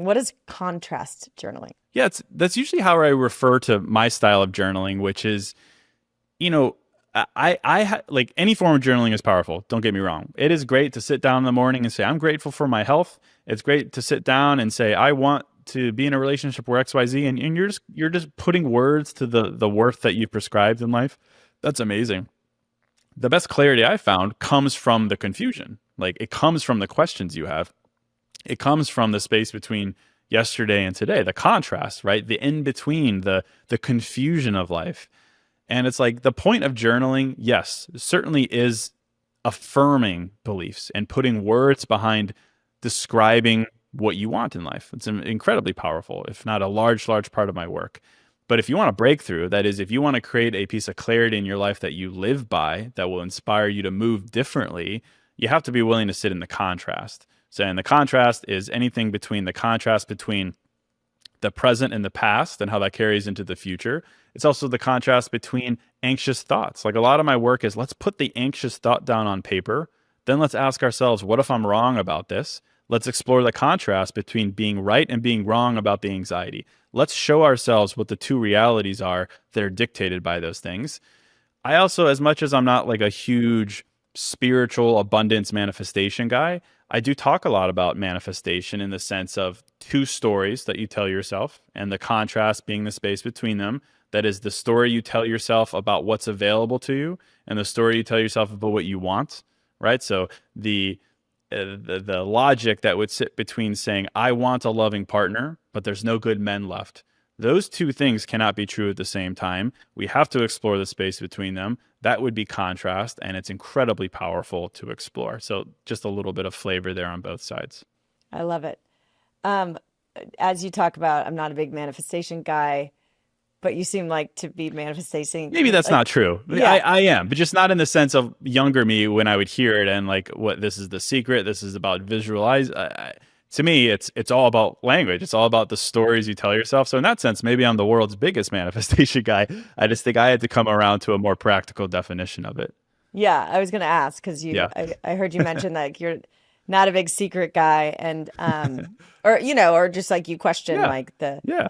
what is contrast journaling? Yeah, that's usually how I refer to my style of journaling, which is, you know, like any form of journaling is powerful. Don't get me wrong. It is great to sit down in the morning and say, I'm grateful for my health. It's great to sit down and say, I want to be in a relationship where XYZ, and you're just putting words to the worth that you prescribed in life. That's amazing. The best clarity I found comes from the confusion. Like it comes from the questions you have. It comes from the space between yesterday and today, the contrast, right? The in between, the confusion of life. And it's like the point of journaling, yes, certainly is affirming beliefs and putting words behind describing what you want in life. It's incredibly powerful, if not a large, large part of my work. But if you want a breakthrough, that is, if you want to create a piece of clarity in your life that you live by, that will inspire you to move differently, you have to be willing to sit in the contrast. So, and the contrast is anything between the contrast between the present and the past and how that carries into the future. It's also the contrast between anxious thoughts. Like a lot of my work is let's put the anxious thought down on paper. Then let's ask ourselves, what if I'm wrong about this? Let's explore the contrast between being right and being wrong about the anxiety. Let's show ourselves what the two realities are that are dictated by those things. I also, as much as I'm not like a huge spiritual abundance manifestation guy, I do talk a lot about manifestation in the sense of two stories that you tell yourself and the contrast being the space between them. That is the story you tell yourself about what's available to you and the story you tell yourself about what you want, right? So the logic that would sit between saying, I want a loving partner, but there's no good men left. Those two things cannot be true at the same time. We have to explore the space between them. That would be contrast, and it's incredibly powerful to explore. So just a little bit of flavor there on both sides. I love it. Um, as you talk about, I'm not a big manifestation guy, but you seem like to be manifesting. Maybe that's Like, not true. yeah, I am, but just not in the sense of younger me when I would hear it and like, what, this is the secret. This is about visualize. To me, it's all about language. It's all about the stories you tell yourself. So in that sense, maybe I'm the world's biggest manifestation guy. I just think I had to come around to a more practical definition of it. yeah. I was going to ask because Yeah. I heard you mention like you're not a big secret guy, and or or just like you question Yeah. like the. Yeah.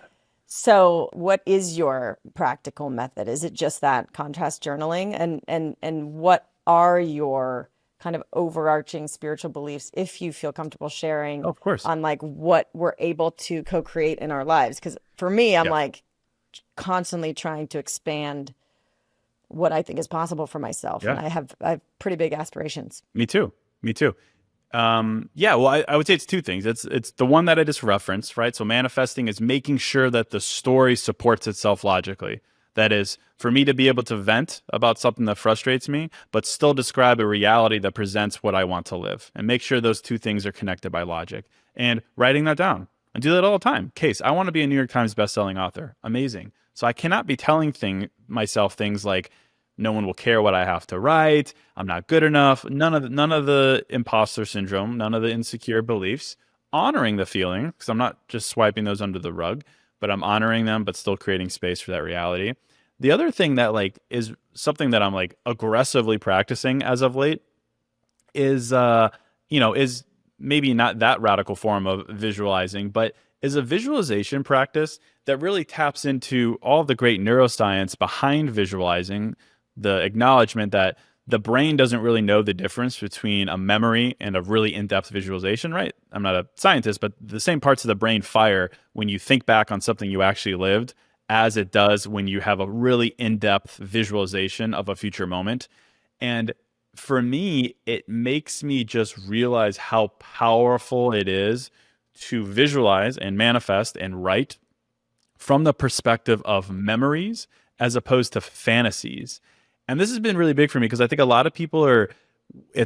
So, what is your practical method? Is it just that contrast journaling, and what are your kind of overarching spiritual beliefs, if you feel comfortable sharing, Of course. on like what we're able to co-create in our lives? Because for me, I'm Yeah. like constantly trying to expand what I think is possible for myself, and Yeah. I have pretty big aspirations. Me too. Me too. Yeah, well, I would say it's two things. It's the one that I just referenced, right? So manifesting is making sure that the story supports itself logically. That is, for me to be able to vent about something that frustrates me, but still describe a reality that presents what I want to live, and make sure those two things are connected by logic. And writing that down. I do that all the time. Case, I want to be a New York Times bestselling author. Amazing. So I cannot be telling myself things like, no one will care what I have to write. I'm not good enough. None of the imposter syndrome, none of the insecure beliefs. Honoring the feeling, because I'm not just swiping those under the rug, but I'm honoring them, but still creating space for that reality. The other thing that like is something that I'm like aggressively practicing as of late is maybe not that radical form of visualizing, but is a visualization practice that really taps into all the great neuroscience behind visualizing, the acknowledgement that the brain doesn't really know the difference between a memory and a really in-depth visualization, right? I'm not a scientist, but the same parts of the brain fire when you think back on something you actually lived as it does when you have a really in-depth visualization of a future moment. And for me, it makes me just realize how powerful it is to visualize and manifest and write from the perspective of memories as opposed to fantasies. And this has been really big for me because I think a lot of people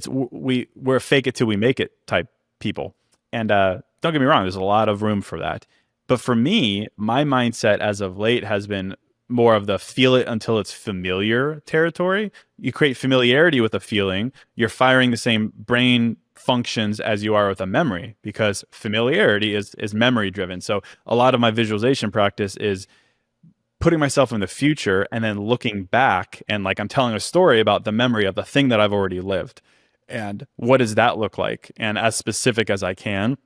we're fake it till we make it type people. And don't get me wrong, there's a lot of room for that. But for me, my mindset as of late has been more of the feel it until it's familiar territory. You create familiarity with a feeling, you're firing the same brain functions as you are with a memory, because familiarity is memory driven. So a lot of my visualization practice is putting myself in the future and then looking back, and like I'm telling a story about the memory of the thing that I've already lived. And what does that look like? And as specific as I can.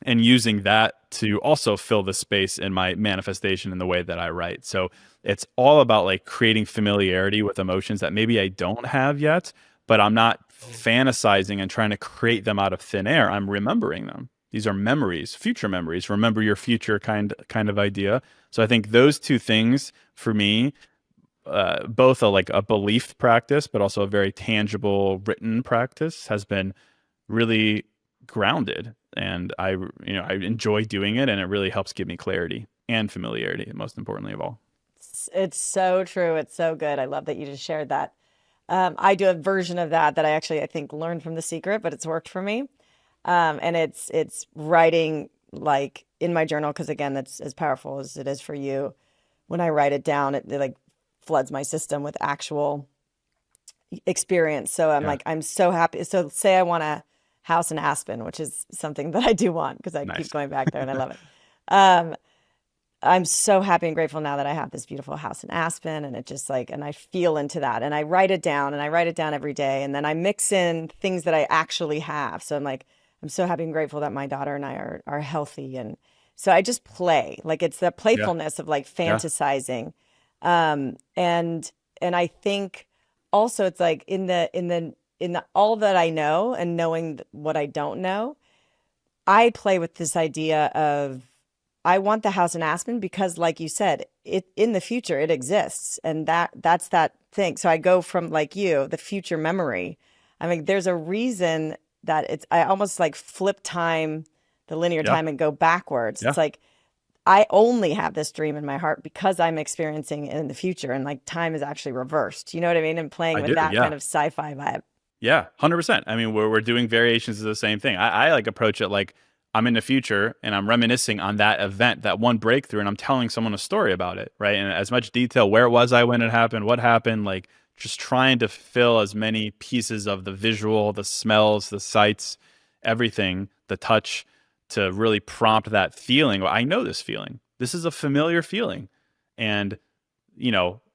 and using that to also fill the space in my manifestation in the way that I write. So it's all about like creating familiarity with emotions that maybe I don't have yet, but I'm not fantasizing and trying to create them out of thin air. I'm remembering them. These are memories, future memories. Remember your future kind of idea. So I think those two things for me, both like a belief practice, but also a very tangible written practice, has been really grounded. And I enjoy doing it, and it really helps give me clarity and familiarity, most importantly of all. It's so true. It's so good. I love that you just shared that. I do a version of that I actually I think learned from The Secret, but it's worked for me. And it's writing like in my journal because again, that's as powerful as it is for you. When I write it down, it like floods my system with actual experience. So I'm Yeah. like, I'm so happy. So say I want a house in Aspen, which is something that I do want because I keep Nice. going back there and I love it. Um, I'm so happy and grateful now that I have this beautiful house in Aspen and it just like, and I feel into that and I write it down and I write it down every day. And then I mix in things that I actually have. So I'm like, I'm so happy and grateful that my daughter and I are healthy. And so I just play like it's the Yeah. playfulness of like Yeah. fantasizing. And I think also it's like in the all that I know and knowing what I don't know, I play with this idea of I want the house in Aspen because, like you said, it in the future it exists, and that's that thing. So I go from like you, the future memory. I mean, there's a reason that it's I almost like flip time, the linear Yeah. time, and go backwards. Yeah. It's like I only have this dream in my heart because I'm experiencing it in the future, and like time is actually reversed. You know what I mean? And playing I with do. that Yeah. kind of sci-fi vibe. Yeah, 100%. I mean, we're doing variations of the same thing. I like approach it like I'm in the future and I'm reminiscing on that event, that one breakthrough, and I'm telling someone a story about it, right? And as much detail, where was I when it happened, what happened, like just trying to fill as many pieces of the visual, the smells, the sights, everything, the touch to really prompt that feeling. Well, I know this feeling. This is a familiar feeling. And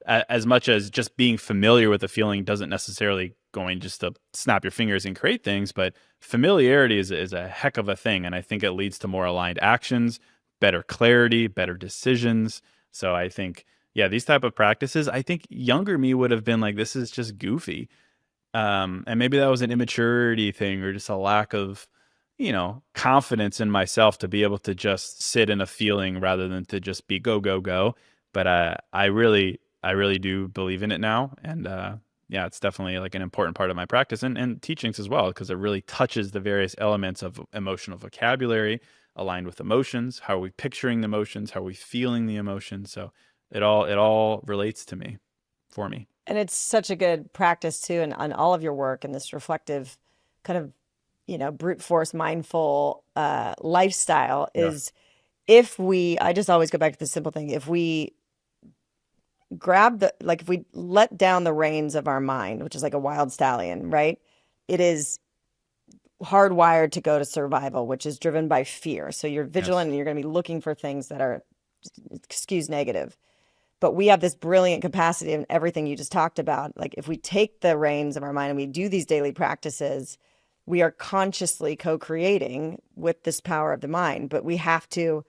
as much as just being familiar with the feeling doesn't necessarily going just to snap your fingers and create things, but familiarity is a heck of a thing. And I think it leads to more aligned actions, better clarity, better decisions. So I think, yeah, these type of practices, I think younger me would have been like, this is just goofy. And maybe that was an immaturity thing or just a lack of, confidence in myself to be able to just sit in a feeling rather than to just be go, go, go. But I really do believe in it now. And yeah, it's definitely like an important part of my practice and teachings as well, because it really touches the various elements of emotional vocabulary aligned with emotions. How are we picturing the emotions? How are we feeling the emotions? So it all relates to me, for me. And it's such a good practice too, and on all of your work and this reflective kind of, brute force mindful lifestyle Yeah. is if we, I just always go back to the simple thing. If we if we let down the reins of our mind, which is like a wild stallion, right? It is hardwired to go to survival, which is driven by fear. So you're Yes. vigilant and you're going to be looking for things that are, excuse negative. But we have this brilliant capacity in everything you just talked about. Like if we take the reins of our mind and we do these daily practices, we are consciously co-creating with this power of the mind. But we have to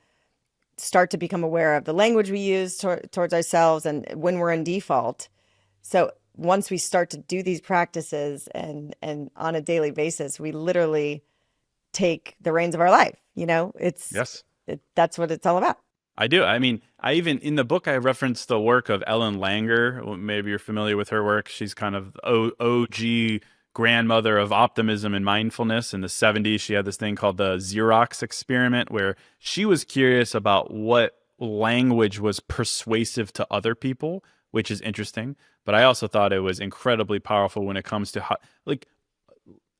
start to become aware of the language we use towards ourselves and when we're in default. So once we start to do these practices and on a daily basis, we literally take the reins of our life. Yes. That's what it's all about. I do. I mean, I even in the book I referenced the work of Ellen Langer. Well, maybe you're familiar with her work. She's kind of OG grandmother of optimism and mindfulness. In the 70s, she had this thing called the Xerox experiment where she was curious about what language was persuasive to other people, which is interesting. But I also thought it was incredibly powerful when it comes to how, like,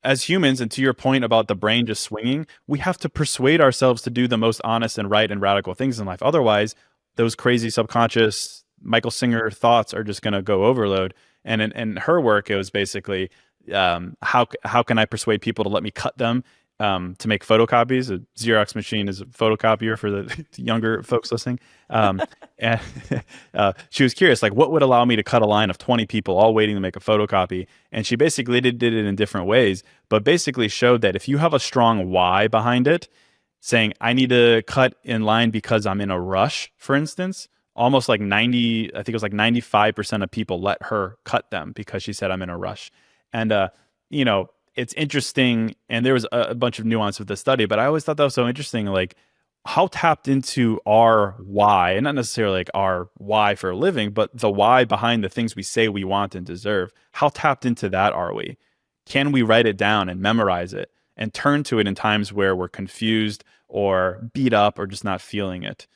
as humans, and to your point about the brain just swinging, we have to persuade ourselves to do the most honest and right and radical things in life. Otherwise, those crazy subconscious Michael Singer thoughts are just going to go overload. And in her work, it was basically how can I persuade people to let me cut them to make photocopies? A Xerox machine is a photocopier for the younger folks listening. And she was curious, like, what would allow me to cut a line of 20 people all waiting to make a photocopy? And she basically did it in different ways, but basically showed that if you have a strong why behind it, saying I need to cut in line because I'm in a rush, for instance, almost like 90, I think it was like 95% of people let her cut them because she said I'm in a rush. And you know, it's interesting, and there was a bunch of nuance with the study, but I always thought that was so interesting, like how tapped into our why, and not necessarily like our why for a living, but the why behind the things we say we want and deserve. How tapped into that are we? Can we write it down and memorize it and turn to it in times where we're confused or beat up or just not feeling it?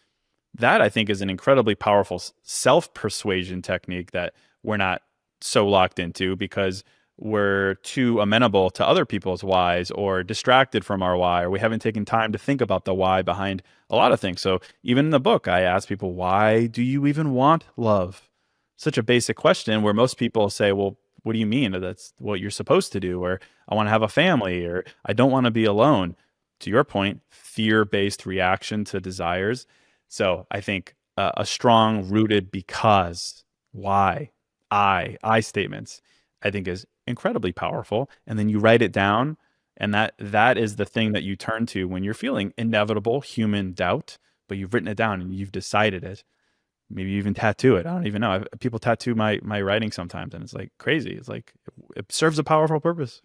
That I think is an incredibly powerful self persuasion technique that we're not so locked into because we're too amenable to other people's whys or distracted from our why, or we haven't taken time to think about the why behind a lot of things. So even in the book, I ask people, why do you even want love? Such a basic question where most people say, well, what do you mean? That's what you're supposed to do, or I want to have a family, or I don't want to be alone. To your point, fear based reaction to desires. So I think a strong rooted because, why, I statements, I think is incredibly powerful. And then you write it down, and that is the thing that you turn to when you're feeling inevitable human doubt, but you've written it down and you've decided it. Maybe you even tattoo it. I don't even know. People tattoo my writing sometimes, and it's like crazy. It's like it serves a powerful purpose.